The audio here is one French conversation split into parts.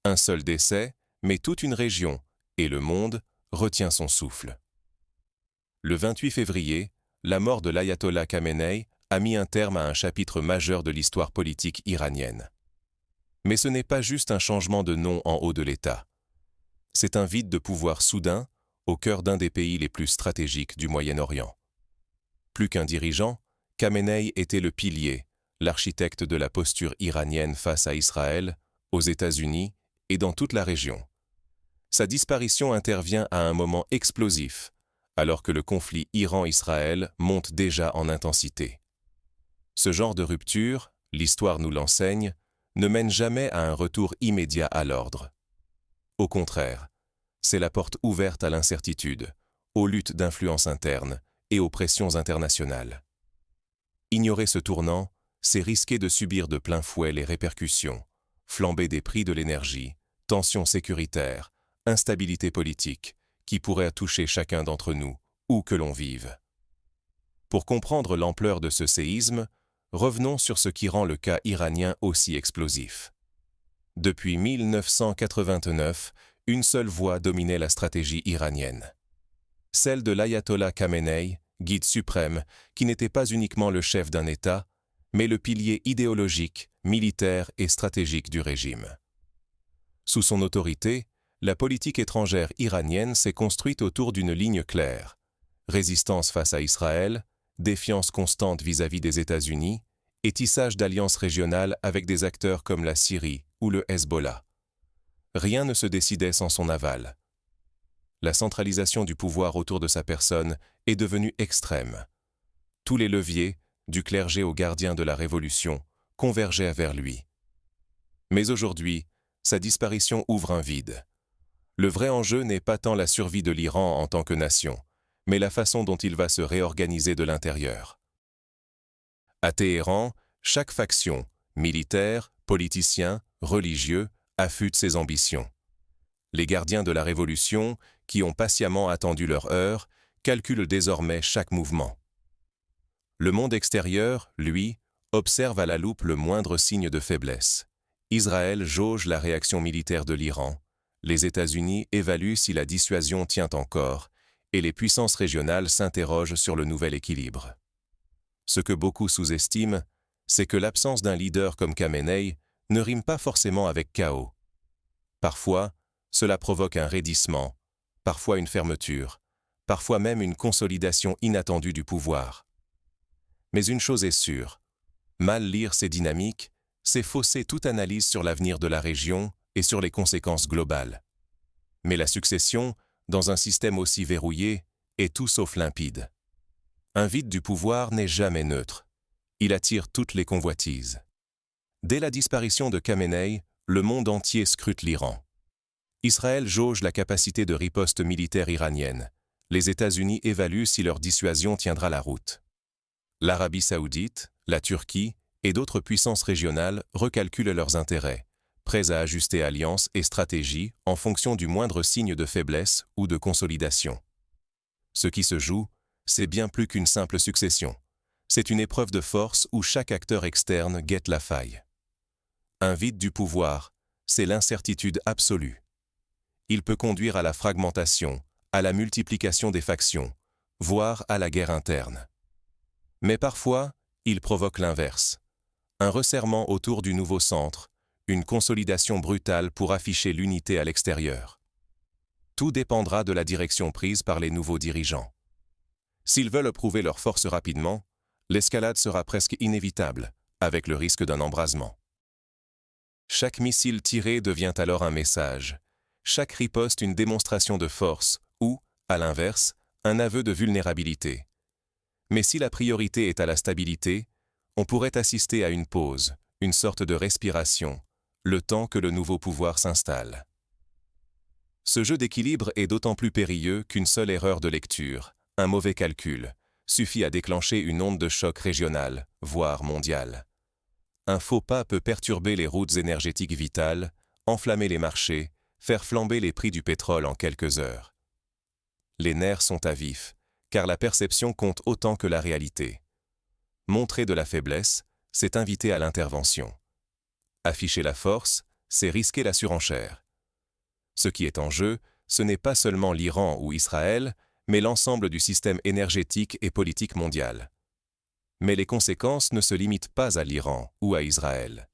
Un seul décès, mais toute une région, et le monde, retient son souffle. Le 28 février, la mort de l'ayatollah Khamenei a mis un terme à un chapitre majeur de l'histoire politique iranienne. Mais ce n'est pas juste un changement de nom en haut de l'État. C'est un vide de pouvoir soudain au cœur d'un des pays les plus stratégiques du Moyen-Orient. Plus qu'un dirigeant, Khamenei était le pilier, l'architecte de la posture iranienne face à Israël, aux États-Unis et dans toute la région. Sa disparition intervient à un moment explosif, alors que le conflit Iran-Israël monte déjà en intensité. Ce genre de rupture, l'histoire nous l'enseigne, ne mène jamais à un retour immédiat à l'ordre. Au contraire, c'est la porte ouverte à l'incertitude, aux luttes d'influence interne et aux pressions internationales. Ignorer ce tournant, c'est risquer de subir de plein fouet les répercussions, flambée des prix de l'énergie, tensions sécuritaires, instabilité politique, qui pourraient toucher chacun d'entre nous, où que l'on vive. Pour comprendre l'ampleur de ce séisme, revenons sur ce qui rend le cas iranien aussi explosif. Depuis 1989, une seule voie dominait la stratégie iranienne. Celle de l'ayatollah Khamenei, guide suprême, qui n'était pas uniquement le chef d'un État, mais le pilier idéologique, militaire et stratégique du régime. Sous son autorité, la politique étrangère iranienne s'est construite autour d'une ligne claire: résistance face à Israël, défiance constante vis-à-vis des États-Unis et tissage d'alliances régionales avec des acteurs comme la Syrie ou le Hezbollah. Rien ne se décidait sans son aval. La centralisation du pouvoir autour de sa personne est devenue extrême. Tous les leviers, du clergé aux gardiens de la Révolution, convergeaient vers lui. Mais aujourd'hui, sa disparition ouvre un vide. Le vrai enjeu n'est pas tant la survie de l'Iran en tant que nation, mais la façon dont il va se réorganiser de l'intérieur. À Téhéran, chaque faction, militaire, politicien, religieux, affûte ses ambitions. Les gardiens de la Révolution, qui ont patiemment attendu leur heure, calculent désormais chaque mouvement. Le monde extérieur, lui, observe à la loupe le moindre signe de faiblesse. Israël jauge la réaction militaire de l'Iran, les États-Unis évaluent si la dissuasion tient encore, et les puissances régionales s'interrogent sur le nouvel équilibre. Ce que beaucoup sous-estiment, c'est que l'absence d'un leader comme Khamenei ne rime pas forcément avec chaos. Parfois, cela provoque un raidissement, parfois une fermeture, parfois même une consolidation inattendue du pouvoir. Mais une chose est sûre, mal lire ces dynamiques, c'est fausser toute analyse sur l'avenir de la région et sur les conséquences globales. Mais la succession, dans un système aussi verrouillé, est tout sauf limpide. Un vide du pouvoir n'est jamais neutre. Il attire toutes les convoitises. Dès la disparition de Khamenei, le monde entier scrute l'Iran. Israël jauge la capacité de riposte militaire iranienne. Les États-Unis évaluent si leur dissuasion tiendra la route. L'Arabie saoudite, la Turquie et d'autres puissances régionales recalculent leurs intérêts, prêts à ajuster alliances et stratégies en fonction du moindre signe de faiblesse ou de consolidation. Ce qui se joue, c'est bien plus qu'une simple succession. C'est une épreuve de force où chaque acteur externe guette la faille. Un vide du pouvoir, c'est l'incertitude absolue. Il peut conduire à la fragmentation, à la multiplication des factions, voire à la guerre interne. Mais parfois, il provoque l'inverse. Un resserrement autour du nouveau centre, une consolidation brutale pour afficher l'unité à l'extérieur. Tout dépendra de la direction prise par les nouveaux dirigeants. S'ils veulent prouver leur force rapidement, l'escalade sera presque inévitable, avec le risque d'un embrasement. Chaque missile tiré devient alors un message, chaque riposte une démonstration de force ou, à l'inverse, un aveu de vulnérabilité. Mais si la priorité est à la stabilité, on pourrait assister à une pause, une sorte de respiration, le temps que le nouveau pouvoir s'installe. Ce jeu d'équilibre est d'autant plus périlleux qu'une seule erreur de lecture, un mauvais calcul, suffit à déclencher une onde de choc régionale, voire mondiale. Un faux pas peut perturber les routes énergétiques vitales, enflammer les marchés, faire flamber les prix du pétrole en quelques heures. Les nerfs sont à vif, car la perception compte autant que la réalité. Montrer de la faiblesse, c'est inviter à l'intervention. Afficher la force, c'est risquer la surenchère. Ce qui est en jeu, ce n'est pas seulement l'Iran ou Israël, mais l'ensemble du système énergétique et politique mondial. Mais les conséquences ne se limitent pas à l'Iran ou à Israël.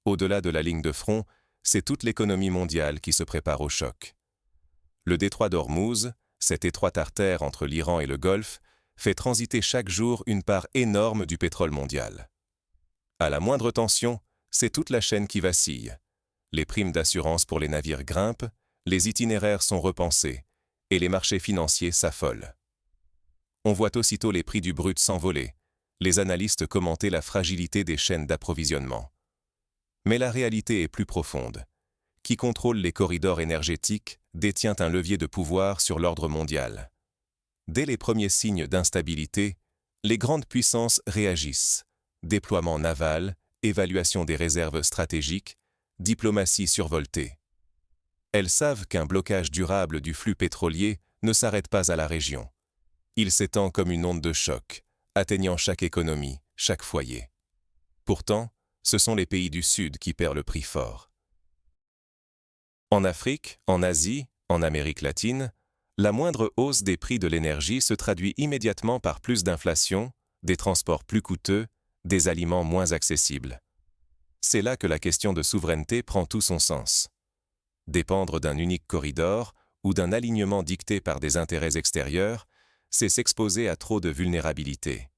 Au-delà de la ligne de front, c'est toute l'économie mondiale qui se prépare au choc. Le détroit d'Ormuz, cette étroite artère entre l'Iran et le Golfe, fait transiter chaque jour une part énorme du pétrole mondial. À la moindre tension, c'est toute la chaîne qui vacille. Les primes d'assurance pour les navires grimpent, les itinéraires sont repensés, et les marchés financiers s'affolent. On voit aussitôt les prix du brut s'envoler, les analystes commenter la fragilité des chaînes d'approvisionnement. Mais la réalité est plus profonde. Qui contrôle les corridors énergétiques détient un levier de pouvoir sur l'ordre mondial. Dès les premiers signes d'instabilité, les grandes puissances réagissent. Déploiement naval, évaluation des réserves stratégiques, diplomatie survoltée. Elles savent qu'un blocage durable du flux pétrolier ne s'arrête pas à la région. Il s'étend comme une onde de choc, atteignant chaque économie, chaque foyer. Pourtant, ce sont les pays du Sud qui perdent le prix fort. En Afrique, en Asie, en Amérique latine, la moindre hausse des prix de l'énergie se traduit immédiatement par plus d'inflation, des transports plus coûteux, des aliments moins accessibles. C'est là que la question de souveraineté prend tout son sens. Dépendre d'un unique corridor ou d'un alignement dicté par des intérêts extérieurs, c'est s'exposer à trop de vulnérabilité.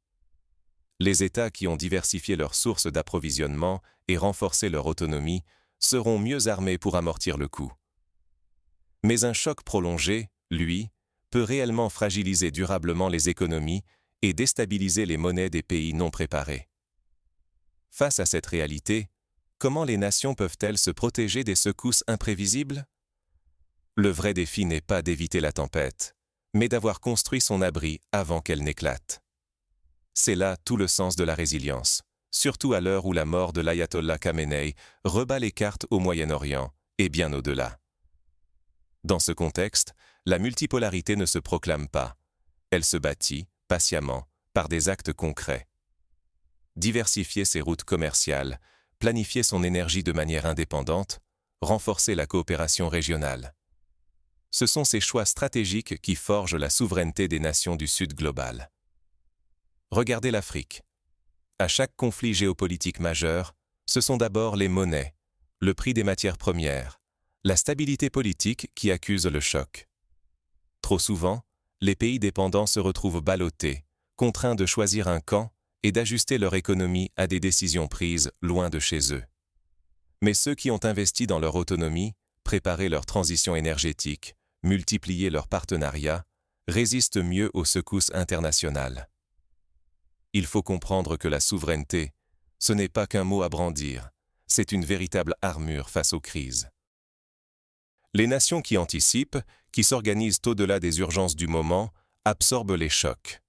Les États qui ont diversifié leurs sources d'approvisionnement et renforcé leur autonomie seront mieux armés pour amortir le coup. Mais un choc prolongé, lui, peut réellement fragiliser durablement les économies et déstabiliser les monnaies des pays non préparés. Face à cette réalité, comment les nations peuvent-elles se protéger des secousses imprévisibles? Le vrai défi n'est pas d'éviter la tempête, mais d'avoir construit son abri avant qu'elle n'éclate. C'est là tout le sens de la résilience, surtout à l'heure où la mort de l'ayatollah Khamenei rebat les cartes au Moyen-Orient et bien au-delà. Dans ce contexte, la multipolarité ne se proclame pas. Elle se bâtit, patiemment, par des actes concrets. Diversifier ses routes commerciales, planifier son énergie de manière indépendante, renforcer la coopération régionale. Ce sont ces choix stratégiques qui forgent la souveraineté des nations du Sud global. Regardez l'Afrique. À chaque conflit géopolitique majeur, ce sont d'abord les monnaies, le prix des matières premières, la stabilité politique qui accuse le choc. Trop souvent, les pays dépendants se retrouvent ballottés, contraints de choisir un camp et d'ajuster leur économie à des décisions prises loin de chez eux. Mais ceux qui ont investi dans leur autonomie, préparé leur transition énergétique, multiplié leurs partenariats, résistent mieux aux secousses internationales. Il faut comprendre que la souveraineté, ce n'est pas qu'un mot à brandir, c'est une véritable armure face aux crises. Les nations qui anticipent, qui s'organisent au-delà des urgences du moment, absorbent les chocs.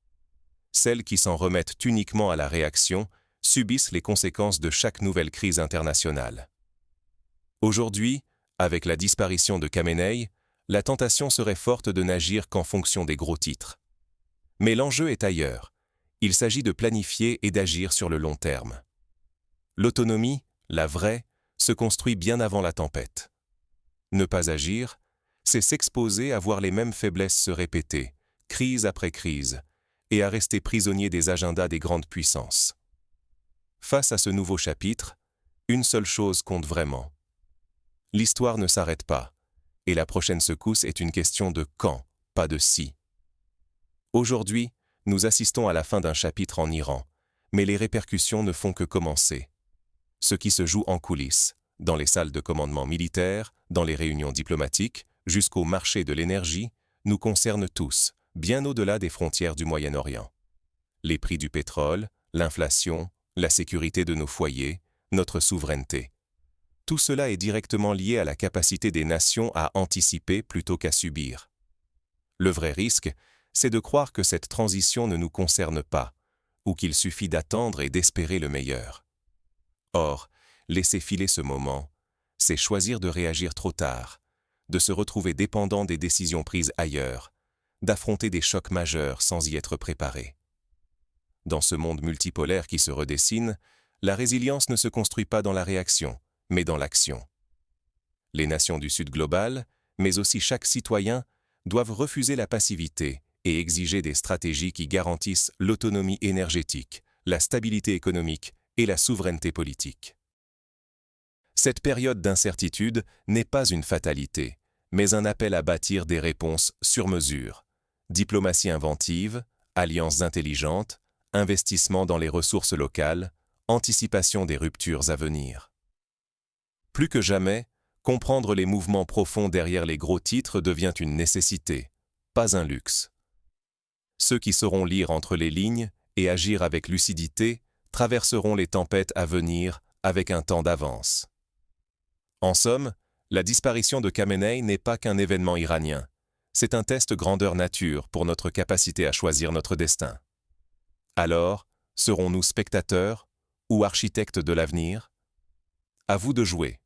Celles qui s'en remettent uniquement à la réaction subissent les conséquences de chaque nouvelle crise internationale. Aujourd'hui, avec la disparition de Khamenei, la tentation serait forte de n'agir qu'en fonction des gros titres. Mais l'enjeu est ailleurs. Il s'agit de planifier et d'agir sur le long terme. L'autonomie, la vraie, se construit bien avant la tempête. Ne pas agir, c'est s'exposer à voir les mêmes faiblesses se répéter, crise après crise, et à rester prisonnier des agendas des grandes puissances. Face à ce nouveau chapitre, une seule chose compte vraiment. L'histoire ne s'arrête pas, et la prochaine secousse est une question de quand, pas de si. Aujourd'hui, nous assistons à la fin d'un chapitre en Iran, mais les répercussions ne font que commencer. Ce qui se joue en coulisses, dans les salles de commandement militaire, dans les réunions diplomatiques, jusqu'au marché de l'énergie, nous concerne tous, bien au-delà des frontières du Moyen-Orient. Les prix du pétrole, l'inflation, la sécurité de nos foyers, notre souveraineté. Tout cela est directement lié à la capacité des nations à anticiper plutôt qu'à subir. Le vrai risque, c'est de croire que cette transition ne nous concerne pas, ou qu'il suffit d'attendre et d'espérer le meilleur. Or, laisser filer ce moment, c'est choisir de réagir trop tard, de se retrouver dépendant des décisions prises ailleurs, d'affronter des chocs majeurs sans y être préparé. Dans ce monde multipolaire qui se redessine, la résilience ne se construit pas dans la réaction, mais dans l'action. Les nations du Sud global, mais aussi chaque citoyen, doivent refuser la passivité et exiger des stratégies qui garantissent l'autonomie énergétique, la stabilité économique et la souveraineté politique. Cette période d'incertitude n'est pas une fatalité, mais un appel à bâtir des réponses sur mesure. Diplomatie inventive, alliances intelligentes, investissement dans les ressources locales, anticipation des ruptures à venir. Plus que jamais, comprendre les mouvements profonds derrière les gros titres devient une nécessité, pas un luxe. Ceux qui sauront lire entre les lignes et agir avec lucidité traverseront les tempêtes à venir avec un temps d'avance. En somme, la disparition de Khamenei n'est pas qu'un événement iranien. C'est un test grandeur nature pour notre capacité à choisir notre destin. Alors, serons-nous spectateurs ou architectes de l'avenir? À vous de jouer.